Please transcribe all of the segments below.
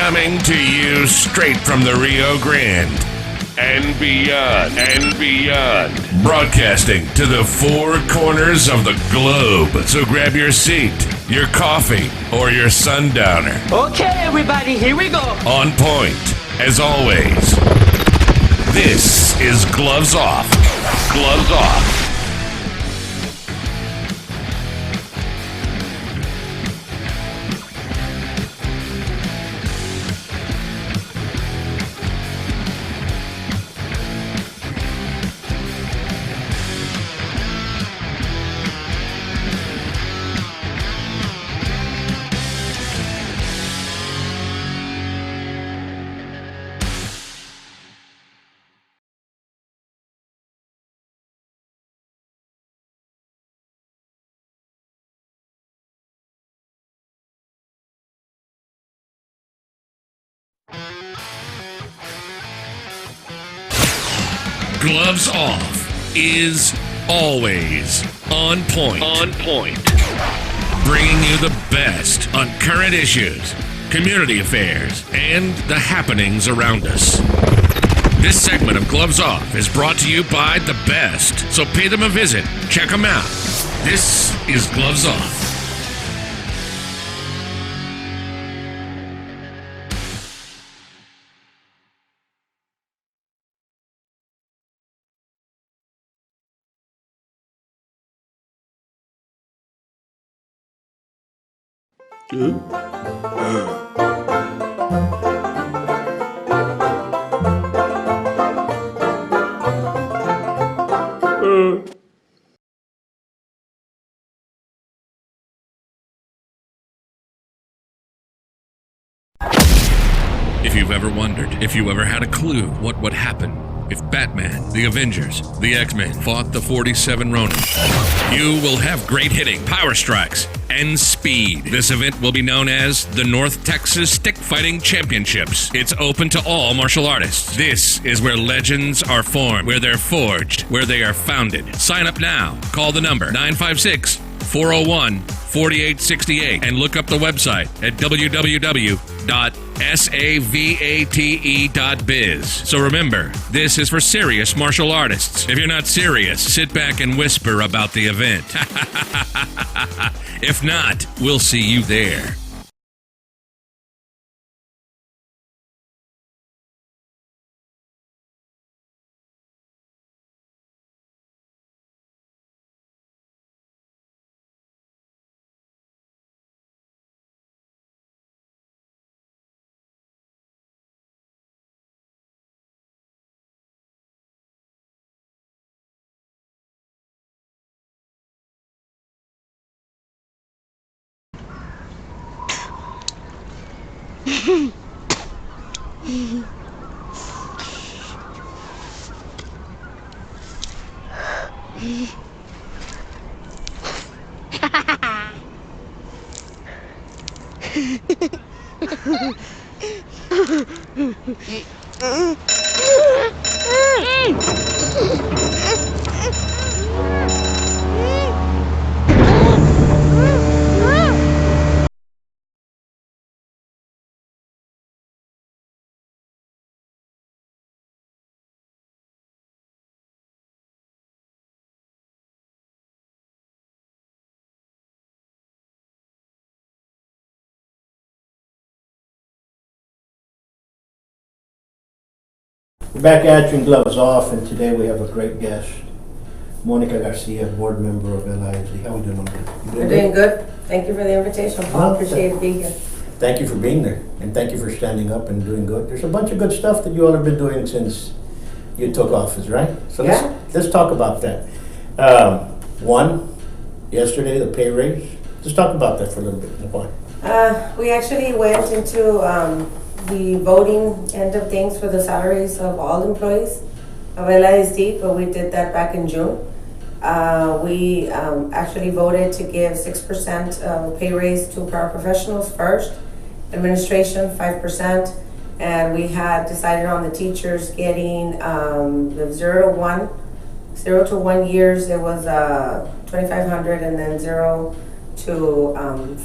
Coming to you straight from the Rio Grande and beyond, broadcasting to the four corners of the globe. So grab your seat, your coffee, or your sundowner. Okay, everybody, here we go. On point, as always. This is Gloves Off. Gloves Off. Gloves Off is always on point. On point. Bringing you the best on current issues, community affairs, and the happenings around us. This segment of Gloves Off is brought to you by the best, so pay them a visit. Check them out. This is Gloves Off. If you've ever wondered, if you ever had a clue what would happen if Batman, the Avengers, the X-Men fought the 47 Ronin, you will have great hitting, power strikes, and speed. This event will be known as the North Texas Stick Fighting Championships. It's open to all martial artists. This is where legends are formed, where they're forged, where they are founded. Sign up now. Call the number 956-401-4868 and look up the website at www.savate.biz. So remember, this is for serious martial artists. If you're not serious, sit back and whisper about the event. If not, we'll see you there. We're back at you in Gloves Off, and today we have a great guest, Monica Garcia, board member of LISD. How are we doing, Monica? We're doing good. Thank you for the invitation, Paul. Appreciate being here. Thank you for being there, and thank you for standing up and doing good. There's a bunch of good stuff that you all have been doing since you took office, right? So let's talk about that. One, yesterday, the pay raise. Let's talk about that for a little bit. Why? We actually went into the voting end of things for the salaries of all employees of LISD, but we did that back in June. We actually voted to give 6% pay raise to paraprofessionals first, administration 5%, and we had decided on the teachers getting the 0 to 1 years, it was $2,500, and then 0 to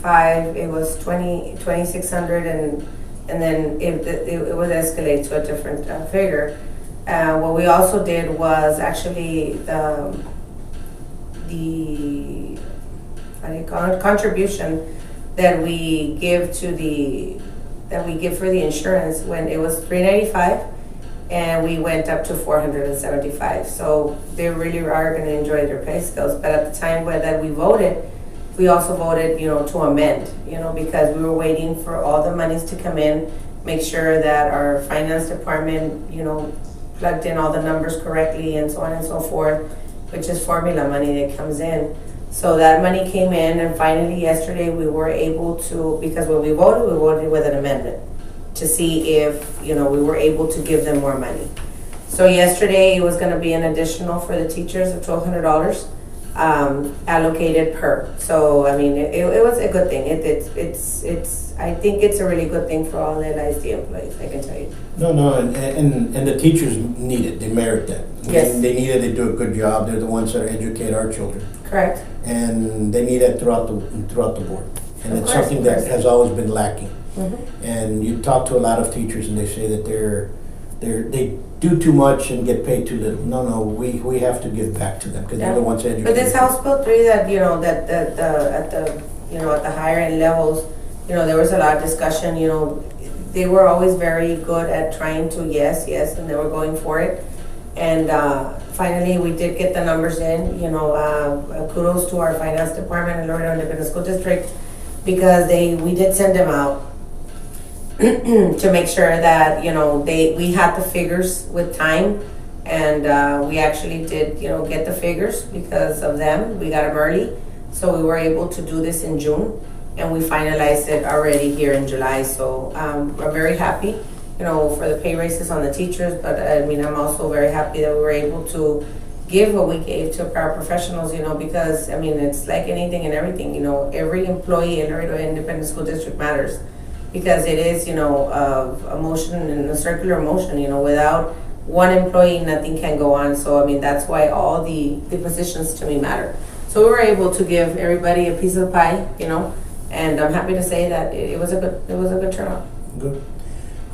5, it was $2,600, and and then it would escalate to a different figure. What we also did was actually the how do you call it, contribution that we give for the insurance, when it was $395 and we went up to $475. So they really are going to enjoy their pay scales. But at the time that we voted, we also voted, to amend, because we were waiting for all the monies to come in, make sure that our finance department, plugged in all the numbers correctly and so on and so forth, which is formula money that comes in. So that money came in, and finally yesterday we were able to, because when we voted with an amendment to see if, we were able to give them more money. So yesterday it was going to be an additional for the teachers of $1,200 allocated per. So I mean, it was a good thing. It's I think it's a really good thing for all the LISD employees, I can tell you. No, and the teachers need it. They merit that. Yes. They need it. They do a good job. They're the ones that educate our children. Correct. And they need it throughout the board. And Of it's course, something of that course. has always been lacking. Mm-hmm. And you talk to a lot of teachers, and they say that they do too much and get paid too little. No, we have to give back to them because they're the ones that educate. But this House Bill 3 that, that at the higher end levels, there was a lot of discussion, they were always very good at trying to yes, and they were going for it. And finally, we did get the numbers in, kudos to our finance department and Laredo Independent School District, because we did send them out to make sure that, we had the figures with time. And we actually did, get the figures because of them. We got them early. So we were able to do this in June, and we finalized it already here in July. So we're very happy, for the pay raises on the teachers. But I mean, I'm also very happy that we were able to give what we gave to paraprofessionals, because I mean, it's like anything and everything, every employee in Laredo Independent School District matters, because it is, a motion and a circular motion, without one employee, nothing can go on. So I mean, that's why all the positions to me matter. So we were able to give everybody a piece of the pie, and I'm happy to say that it was a good turnout. Good.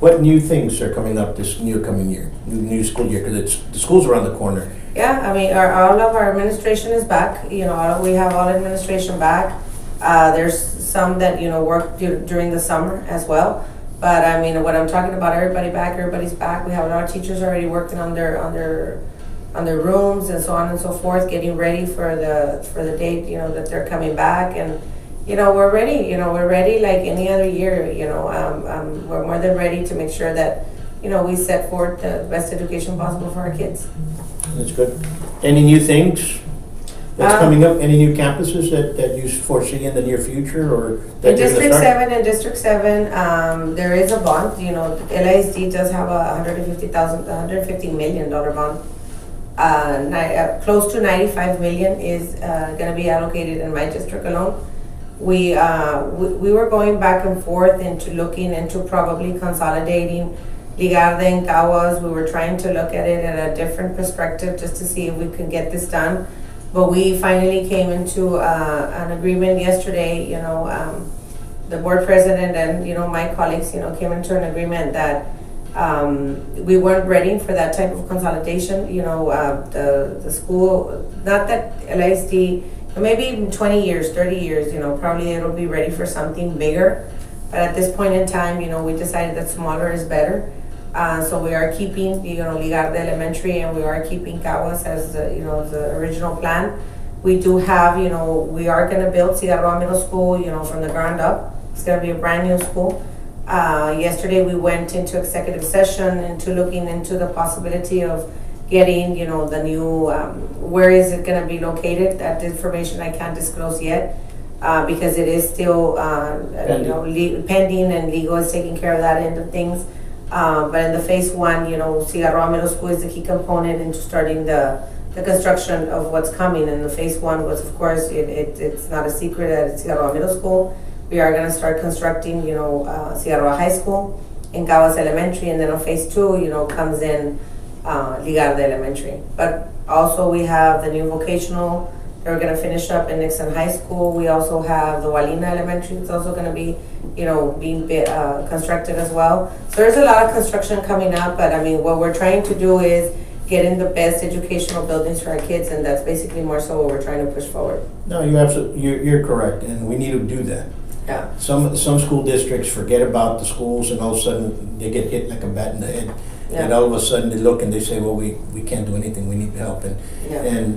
What new things are coming up this coming year, new school year? Because the school's around the corner. Yeah, I mean, all of our administration is back. We have all administration back. There's some that work during the summer as well. But I mean, when I'm talking about everybody's back. We have a lot of teachers already working on their rooms and so on and so forth, getting ready for the date that they're coming back. And we're ready. We're ready like any other year. We're more than ready to make sure that we set forth the best education possible for our kids. That's good. Any new things that's coming up? Any new campuses that you foresee in the near future, or that In you're gonna District start? 7 and District 7, there is a bond. LISD does have a $150 million bond. Close to $95 million is going to be allocated in my district alone. We were going back and forth into looking into probably consolidating Ligarde and Caguas. We were trying to look at it at a different perspective just to see if we could get this done. But we finally came into an agreement yesterday. The board president and my colleagues came into an agreement that we weren't ready for that type of consolidation. The school, not that LISD, maybe in 20 years, 30 years, probably it'll be ready for something bigger. But at this point in time, we decided that smaller is better. So we are keeping, Ligarde Elementary, and we are keeping Caguas as the original plan. We do have, we are going to build Cigarroa Middle School, from the ground up. It's going to be a brand new school. Yesterday we went into executive session into looking into the possibility of getting, the new, where is it going to be located? That information I can't disclose yet because it is still, pending, and legal is taking care of that end of things. But in the phase 1, Cigarroa Middle School is the key component into starting the construction of what's coming. And the phase 1 was, of course, it's not a secret that it's Cigarroa Middle School. We are going to start constructing, Cigarroa High School and Caguas Elementary, and then on phase 2, comes in Ligarde Elementary. But also we have the new vocational They're going to finish up in Nixon High School. We also have the Walina Elementary. It's also going to be, being constructed as well. So there's a lot of construction coming up, but I mean, what we're trying to do is get in the best educational buildings for our kids, and that's basically more so what we're trying to push forward. No, you're correct, and we need to do that. Yeah. Some school districts forget about the schools, and all of a sudden they get hit like a bat in the head. Yeah. And all of a sudden they look and they say, well, we can't do anything, we need help. And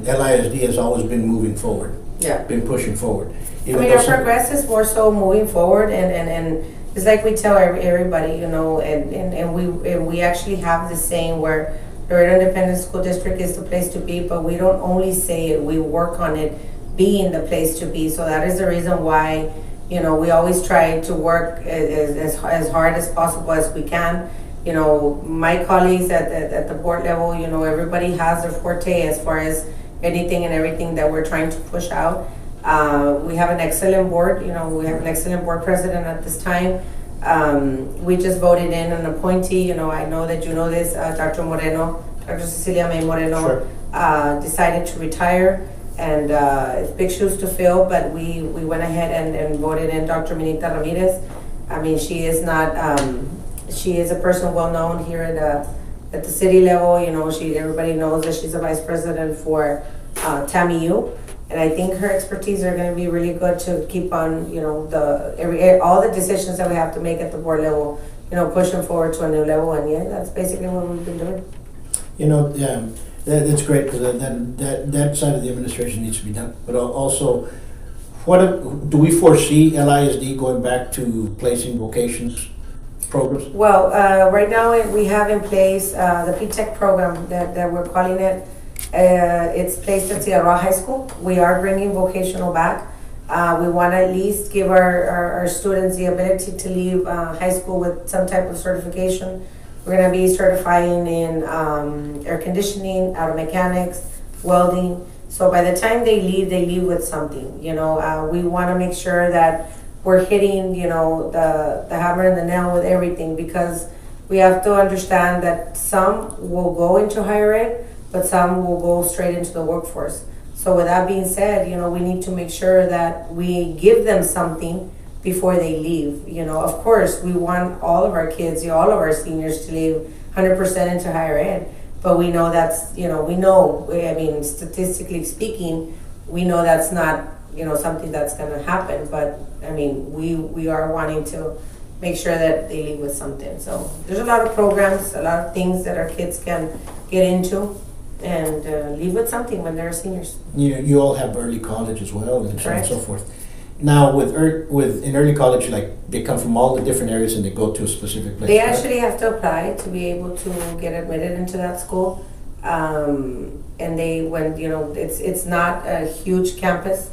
LISD has always been moving forward, been pushing forward. Our progress is more so moving forward, and it's like we tell everybody, and we actually have this saying where Laredo Independent School District is the place to be, but we don't only say it, we work on it being the place to be. So that is the reason why, we always try to work as hard as possible as we can. My colleagues at the board level, everybody has their forte as far as anything and everything that we're trying to push out. We have an excellent board, we have an excellent board president at this time. We just voted in an appointee, I know that you know this, Dr. Moreno, Dr. Cecilia May Moreno, sure. Decided to retire, and it's big shoes to fill, but we went ahead and voted in Dr. Minita Ramirez. I mean, she is not, she is a person well known here at the city level. Everybody knows that she's a vice president for TAMIU, and I think her expertise are going to be really good to keep on, all the decisions that we have to make at the board level, pushing forward to a new level. And that's basically what we've been doing. That's great, because that side of the administration needs to be done. But also, do we foresee LISD going back to placing vocations programs? Well, right now we have in place the PTech program that we're calling it. It's placed at Cigarroa High School. We are bringing vocational back. We want to at least give our students the ability to leave high school with some type of certification. We're going to be certifying in air conditioning, auto mechanics, welding. So by the time they leave with something. We want to make sure that we're hitting, the hammer and the nail with everything, because we have to understand that some will go into higher ed, but some will go straight into the workforce. So with that being said, we need to make sure that we give them something before they leave. Of course, we want all of our kids, all of our seniors to leave 100% into higher ed, but we know that's, statistically speaking, we know that's not, something that's going to happen, but we are wanting to make sure that they leave with something. So there's a lot of programs, a lot of things that our kids can get into and leave with something when they're seniors. You all have early college as well, and so on and Correct. so forth. Now, in early college, they come from all the different areas and they go to a specific place. They right? actually have to apply to be able to get admitted into that school. And it's not a huge campus,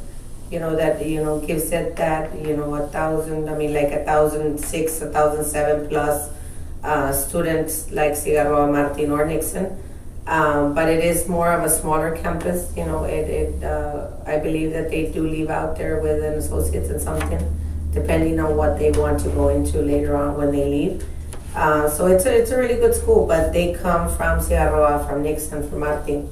that, gives it that, 1,000, like 1,006, 1,007 plus students like Cigarroa, Martin, or Nixon. But it is more of a smaller campus. I believe that they do leave out there with an associate's in something, depending on what they want to go into later on when they leave. So it's a really good school, but they come from Cigarroa, from Nixon, from Martin.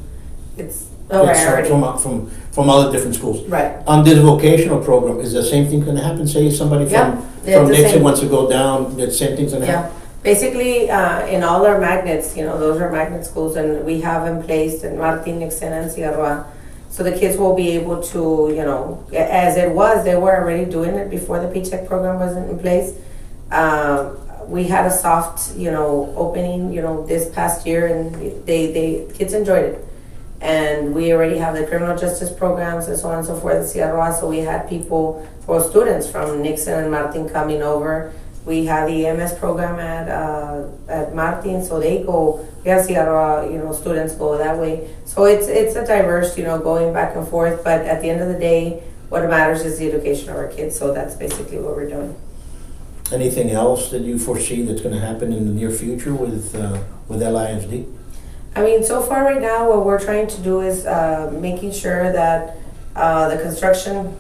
It's from all the different schools. Right. On this vocational program, is the same thing going to happen? Say somebody from Nixon wants to go down, the same thing's going to happen? Basically, in all our magnets, those are magnet schools, and we have them placed in Martin, Nixon, and Cigarroa. So the kids will be able to, as it was, they were already doing it before the PTech program was in place. We had a soft, opening, this past year, and they kids enjoyed it. And we already have the criminal justice programs and so on and so forth at Cigarroa. So we had students from Nixon and Martin coming over. We have the MS program at Martin, so they go. We have Cigarroa, students go that way. So it's a diverse, going back and forth. But at the end of the day, what matters is the education of our kids. So that's basically what we're doing. Anything else that you foresee that's going to happen in the near future with LISD? So far right now, what we're trying to do is making sure that the construction,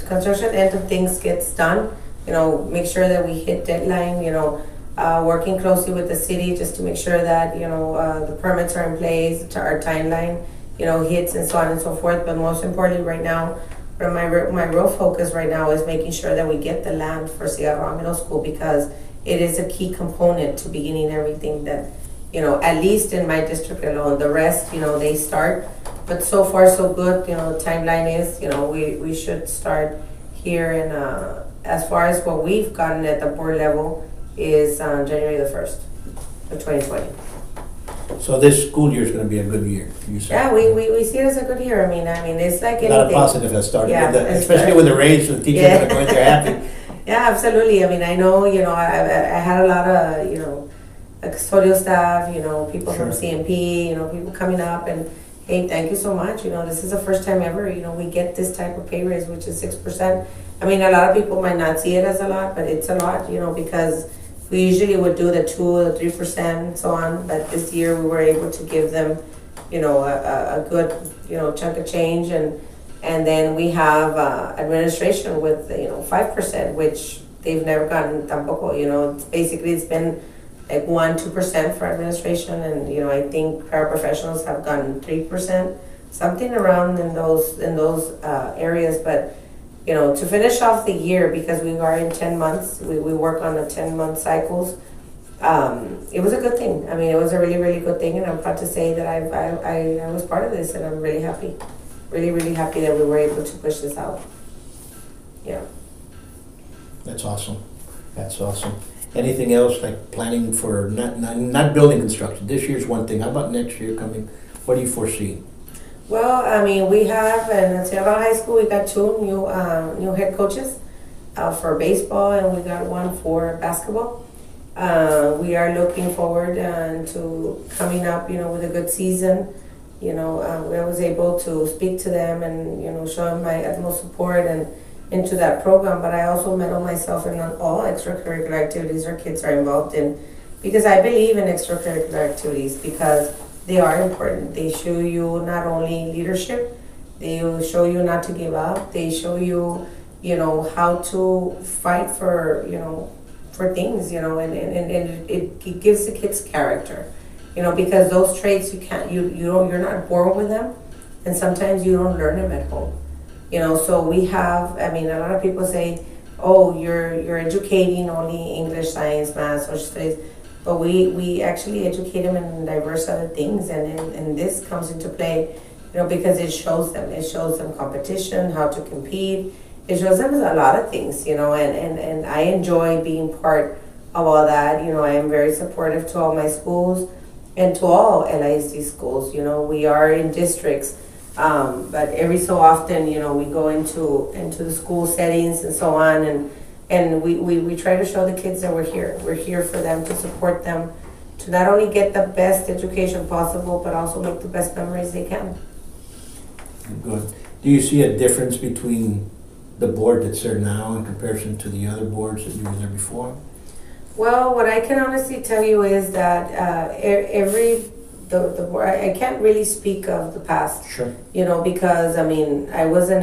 construction end of things gets done. Make sure that we hit deadline, working closely with the city just to make sure that, the permits are in place, our timeline hits and so on and so forth. But most importantly right now, my real focus right now is making sure that we get the land for Cigarroa Middle School, because it is a key component to beginning everything that, at least in my district alone. The rest, they start, but so far so good. The timeline is, we should start here, and as far as what we've gotten at the board level is January the 1st of 2020. So this school year is going to be a good year, you say? Yeah, we see it as a good year. I mean, it's like anything. A lot of positive has started, Yeah, especially with the raise, the teachers are going, they're happy. Yeah, absolutely. I mean, I know, I had a lot of, custodial staff, people from CMP, people coming up and, hey, thank you so much. This is the first time ever, we get this type of pay raise, which is 6%. I mean, a lot of people might not see it as a lot, but it's a lot, because we usually would do the 2 or 3% and so on. But this year we were able to give them, a good, chunk of change. And then we have administration with, 5%, which they've never gotten tampoco. It's been like 1-2% for administration, and I think paraprofessionals have gotten 3%, something around in those areas. But to finish off the year, because we are in 10 months, we work on the 10-month cycles. It was a good thing. I mean, it was a really, really good thing, and I'm proud to say that I was part of this, and I'm really happy, really, really happy that we were able to push this out. Yeah. That's awesome. That's awesome. Anything else, like planning for not building construction? This year's one thing. How about next year coming? What do you foresee? Well, I mean, we have at Cigarroa High School, we got 2 new head coaches for baseball, and we got 1 for basketball. We are looking forward to coming up, with a good season. I was able to speak to them and, show them my utmost support and into that program. But I also medal myself in all extracurricular activities our kids are involved in, because I believe in extracurricular activities because they are important. They show you not only leadership, they will show you not to give up. They show you, how to fight for, for things, and it gives the kids character, because those traits you're not born with them, and sometimes you don't learn them at home, So we have, I mean, a lot of people say, oh, you're educating only English, science, math, social studies. But we actually educate them in diverse other things, and this comes into play, because it shows them competition, how to compete. It shows them a lot of things, and I enjoy being part of all that. I am very supportive to all my schools and to all LISD schools. We are in districts, but every so often, we go into the school settings and so on, and we try to show the kids that we're here. We're here for them, to support them, to not only get the best education possible, but also make the best memories they can. Good. Do you see a difference between the board that's there now in comparison to the other boards that you were there before? Well, what I can honestly tell you is that the board, I can't really speak of the past. Sure. Because I mean, I wasn't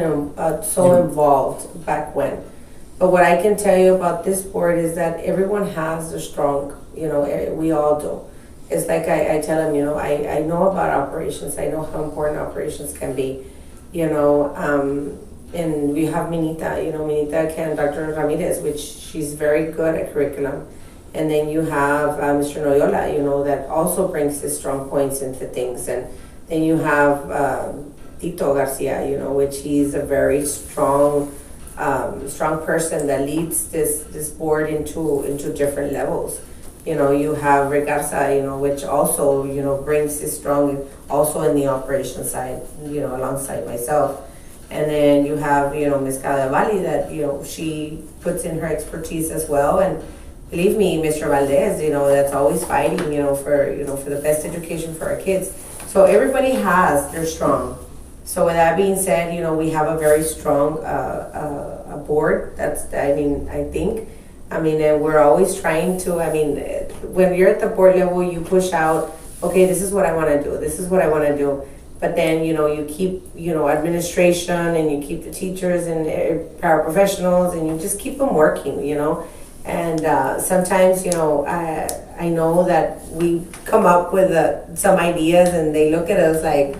so involved back when. But what I can tell you about this board is that everyone has a strong, we all do. It's like I tell them, I know about operations. I know how important operations can be, and we have Minita, Dr. Ramirez, which she's very good at curriculum. And then you have Mr. Noyola, that also brings his strong points into things. And then you have Tito Garcia, which he's a very strong person that leads this board into different levels. You have Regarza, which also, brings this strong, also in the operation side, alongside myself. And then you have, Ms. Cadavali that, she puts in her expertise as well. And believe me, Mr. Valdez, that's always fighting, for the best education for our kids. So everybody has their strong. So with that being said, we have a very strong a board. I think. And we're always trying to, when you're at the board level, you push out, okay, this is what I want to do. This is what I want to do. But then, you keep, administration, and you keep the teachers and paraprofessionals, and you just keep them working, And sometimes, I know that we come up with some ideas, and they look at us like,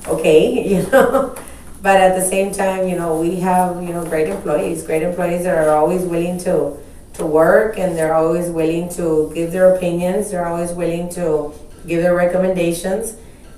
okay, you know. But at the same time, you know, we have, you know, great employees that are always willing to work, and they're always willing to give their opinions. They're always willing to give their recommendations.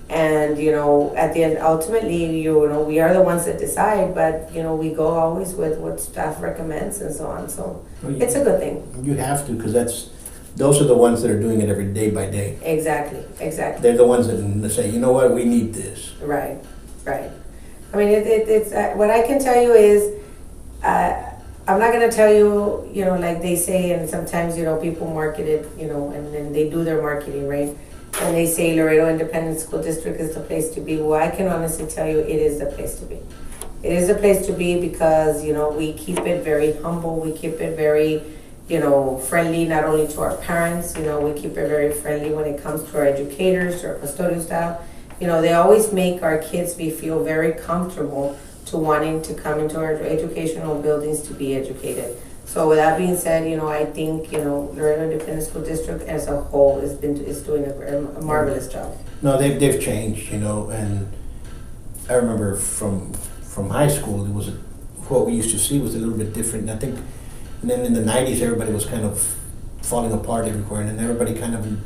And, you know, at the end, ultimately, you know, we are the ones that decide, but, you know, we go always with what staff recommends and so on. So it's a good thing. You have to, because those are the ones that are doing it every day by day. Exactly. They're the ones that say, you know what, we need this. Right. I mean, it's what I can tell you is, I'm not going to tell you, you know, like they say, and sometimes, you know, people market it, you know, and they do their marketing, right? And they say Laredo Independent School District is the place to be. Well, I can honestly tell you it is the place to be. It is the place to be because, you know, we keep it very humble. We keep it very, you know, friendly, not only to our parents, you know, we keep it very friendly when it comes to our educators, to our custodial staff. You know, they always make our kids feel very comfortable to wanting to come into our educational buildings to be educated. So with that being said, you know, I think, you know, Laredo Independent School District as a whole is doing a marvelous job. No, they've changed, you know, and I remember from high school, it was what we used to see was a little bit different. And I think, and then in the 90s, everybody was kind of falling apart everywhere, and then everybody kind of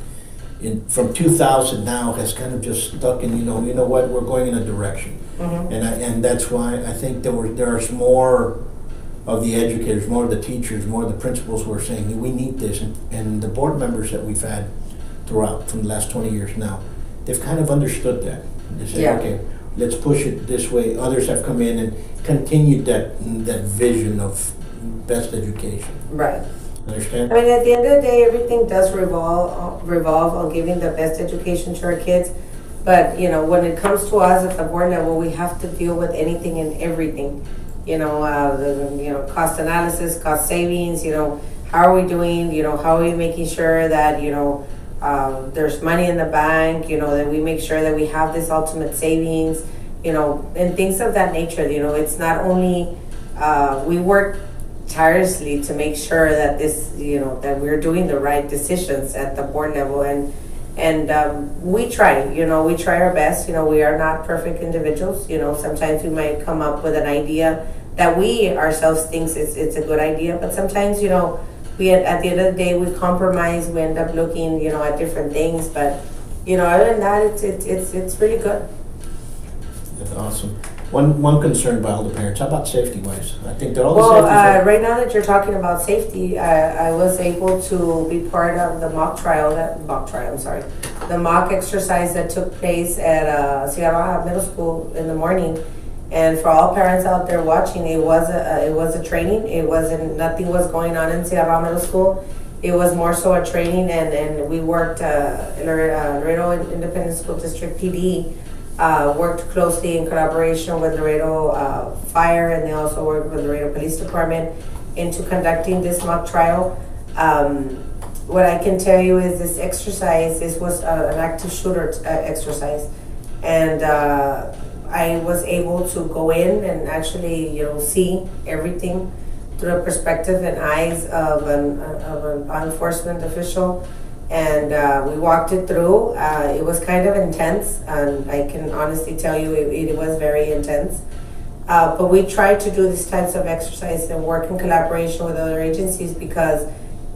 from 2000 now has kind of just stuck in, you know what, we're going in a direction. Mm-hmm. And that's why I think there's more of the educators, more of the teachers, more of the principals who are saying we need this, and the board members that we've had throughout from the last 20 years now, they've kind of understood that. They say, okay, let's push it this way. Others have come in and continued that vision of best education. Right. Understand? I mean, at the end of the day, everything does revolve on giving the best education to our kids. But, you know, when it comes to us at the board level, we have to deal with anything and everything. You know, cost analysis, cost savings, you know, how are we doing, you know, how are we making sure that, you know, there's money in the bank, you know, that we make sure that we have this ultimate savings, you know, and things of that nature. You know, it's not only, we work tirelessly to make sure that this, you know, that we're doing the right decisions at the board level, and we try our best. You know, we are not perfect individuals. You know, sometimes we might come up with an idea that we ourselves thinks it's a good idea, but sometimes, you know, we at the end of the day we compromise. We end up looking, you know, at different things, but, you know, other than that, it's really good. That's awesome. One concern by all the parents, how about safety-wise? I think they're all the Well, safety. right now that you're talking about safety, I was able to be part of the the mock exercise that took place at Sierra Middle School in the morning. And for all parents out there watching, it was a training. It wasn't, nothing was going on in Sierra Middle School. It was more so a training, and we worked, Laredo Independent School District PD worked closely in collaboration with Laredo Fire, and they also worked with Laredo Police Department into conducting this mock trial. What I can tell you is this was an active shooter exercise, and I was able to go in and actually, you know, see everything through the perspective and eyes of an law enforcement official. And we walked it through. It was kind of intense, and I can honestly tell you it was very intense. But we tried to do these types of exercises and work in collaboration with other agencies, because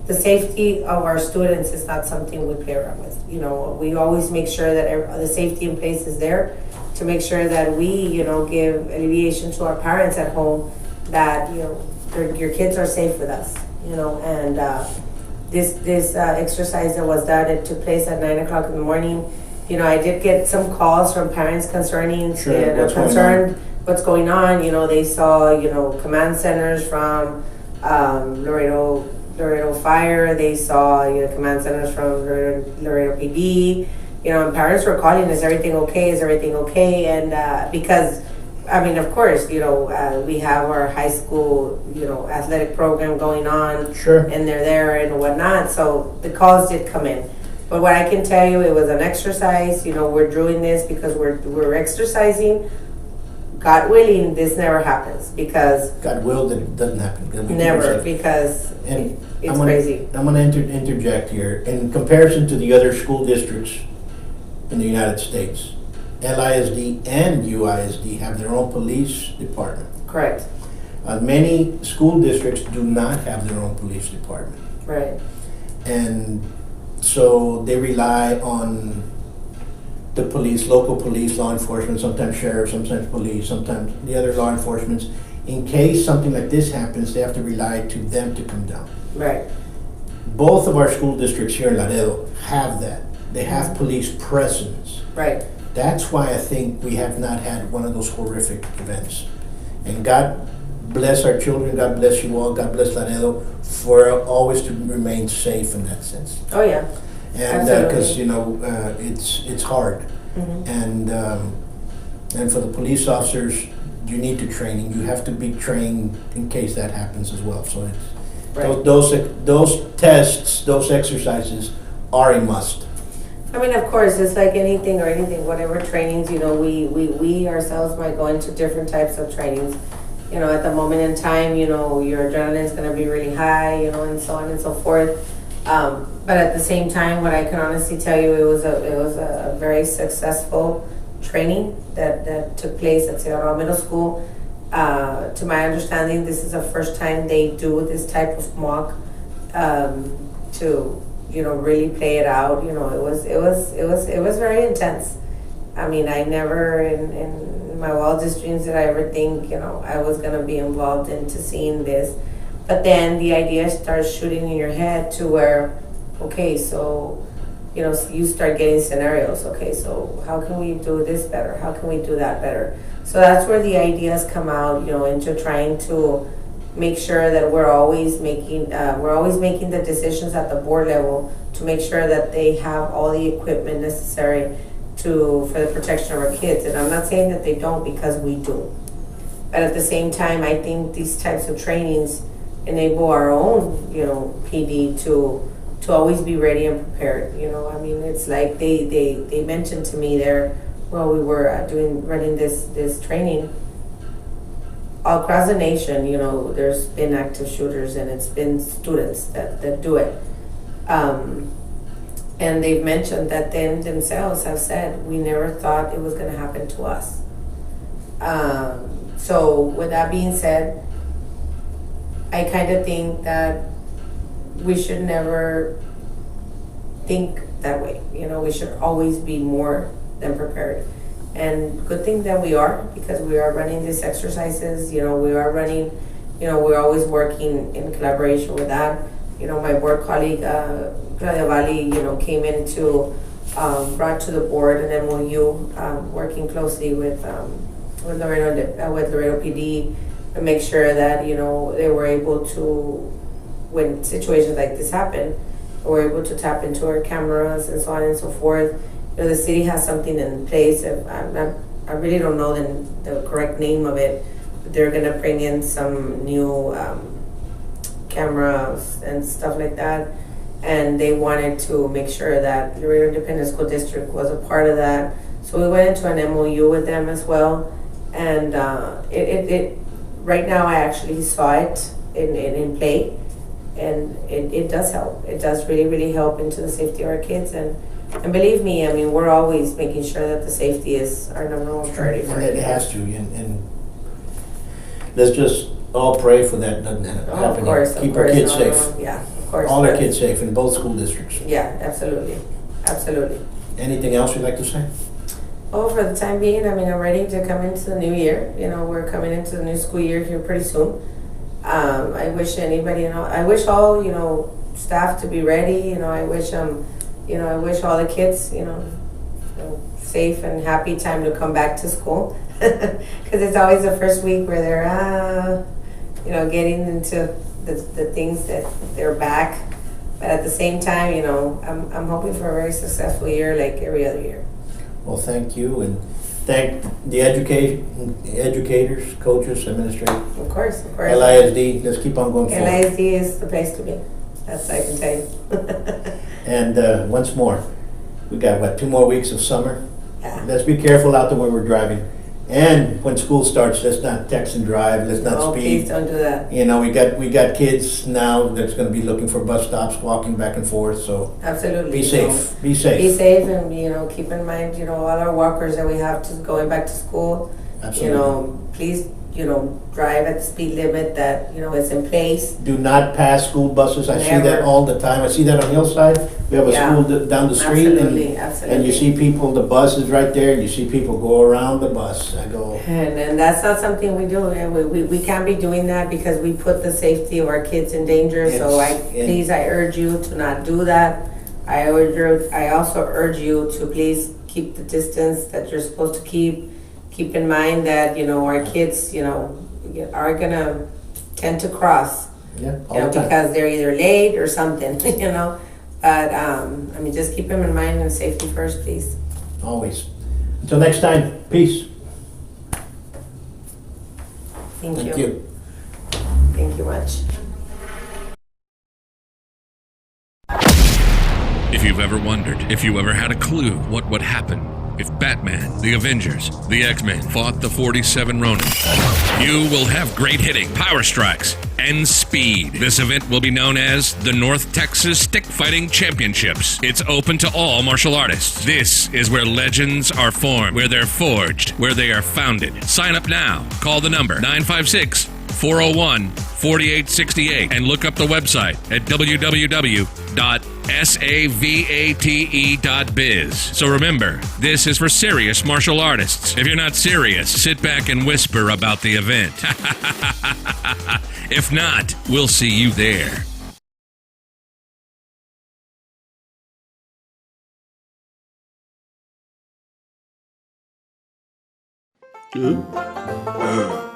the safety of our students is not something we play around with. You know, we always make sure that the safety in place is there to make sure that we, you know, give alleviation to our parents at home that, you know, your kids are safe with us, you know, and this exercise that was done, it took place at 9 o'clock in the morning. You know, I did get some calls from parents concerning, what's going on. You know, they saw, you know, command centers from Laredo Fire. They saw, you know, command centers from Laredo PD. You know, and parents were calling, is everything okay? Is everything okay? And because, I mean, of course, you know, we have our high school, you know, athletic program going on. Sure. And they're there and whatnot. So the calls did come in. But what I can tell you, it was an exercise. You know, we're doing this because we're exercising. God willing, this never happens, because God will that it doesn't happen. Never, because it's crazy. I'm going to interject here. In comparison to the other school districts in the United States, LISD and UISD have their own police department. Correct. Many school districts do not have their own police department. Right. And so they rely on the police, local police, law enforcement, sometimes sheriff, sometimes police, sometimes the other law enforcements. In case something like this happens, they have to rely to them to come down. Right. Both of our school districts here in Laredo have that. They have police presence. Right. That's why I think we have not had one of those horrific events. And God bless our children, God bless you all, God bless Laredo for always to remain safe in that sense. Oh yeah. And because it's hard, and for the police officers, you need to training. You have to be trained in case that happens as well. So it's those tests, those exercises are a must. I mean, of course, it's like anything, whatever trainings, we ourselves might go into different types of trainings. At the moment in time, your adrenaline is going to be really high, and so on and so forth. But at the same time, what I can honestly tell you, it was a very successful training that took place at Ciudad Middle School. To my understanding, this is the first time they do this type of mock to really play it out. It was very intense. I mean, I never in my wildest dreams did I ever think I was gonna be involved into seeing this. But then the idea starts shooting in your head to where, okay, so you start getting scenarios. Okay, so how can we do this better? How can we do that better? So that's where the ideas come out, into trying to make sure that we're always making the decisions at the board level to make sure that they have all the equipment necessary for the protection of our kids. And I'm not saying that they don't, because we do. But at the same time, I think these types of trainings enable our own, PD to always be ready and prepared. I mean, it's like they mentioned to me there while we were running this training. All across the nation, there's been active shooters, and it's been students that do it. And they've mentioned that them themselves have said, we never thought it was going to happen to us. So with that being said, I kind of think that we should never think that way. We should always be more than prepared. And good thing that we are, because we are running these exercises. We are running, we're always working in collaboration with that. My board colleague, Claudia Valli, came in to brought to the board an MOU, working closely with Laredo PD, to make sure that they were able to, when situations like this happen, we're able to tap into our cameras and so on and so forth. The city has something in place. I really don't know the correct name of it, but they're gonna bring in some new cameras and stuff like that. And they wanted to make sure that Laredo Independent School District was a part of that. So we went into an MOU with them as well. And it right now I actually saw it in play, and it does help. It does really, really help into the safety of our kids. And believe me, I mean, we're always making sure that the safety is our number one priority. And it has to, and let's just all pray for that doesn't happen. Of course, Keep our kids safe. Yeah, of course. All our kids safe in both school districts. Yeah, absolutely, absolutely. Anything else you'd like to say? Oh, for the time being, I mean, I'm ready to come into the new year. We're coming into the new school year here pretty soon. I wish I wish all, staff to be ready. I wish I wish all the kids, safe and happy time to come back to school. Because it's always the first week where they're, getting into the things that they're back. But at the same time, I'm hoping for a very successful year like every other year. Well, thank you, and thank the educators, coaches, administrators. Of course. LISD, let's keep on going forward. LISD is the place to be. That's I can tell you. And once more, we got 2 more weeks of summer. Yeah. Let's be careful out there when we're driving. And when school starts, let's not text and drive, let's not Oh, speed. please don't do that. You know, we got kids now that's gonna be looking for bus stops, walking back and forth, so Absolutely. be safe, be Be safe. safe and, keep in mind, all our walkers that we have to going back to school. Absolutely. Please, drive at the speed limit that, is in place. Do not pass school buses, I see that Never. all the time, I see that on Hillside. We have a Yeah. school down the street Absolutely, and absolutely. you see people, the bus is right there, and you see people go around the bus. I go, And that's not something we do. And we can't be doing that because we put the safety of our kids in danger. So I urge you to not do that. I also urge you to please keep the distance that you're supposed to keep. Keep in mind that, our kids, are gonna tend to cross, yeah, all the time. because they're either late or something, But, just keep them in mind and safety first, please. Always. Until next time, peace. Thank Thank you. you. Thank you much. If you've ever wondered, if you ever had a clue what would happen if Batman, the Avengers, the X-Men fought the 47 Ronin, you will have great hitting, power strikes, and speed. This event will be known as the North Texas Stick Fighting Championships. It's open to all martial artists. This is where legends are formed, where they're forged, where they are founded. Sign up now. Call the number 956-401-4868 and look up the website at www.savate.biz. So remember, this is for serious martial artists. If you're not serious, sit back and whisper about the event. If not, we'll see you there. Good.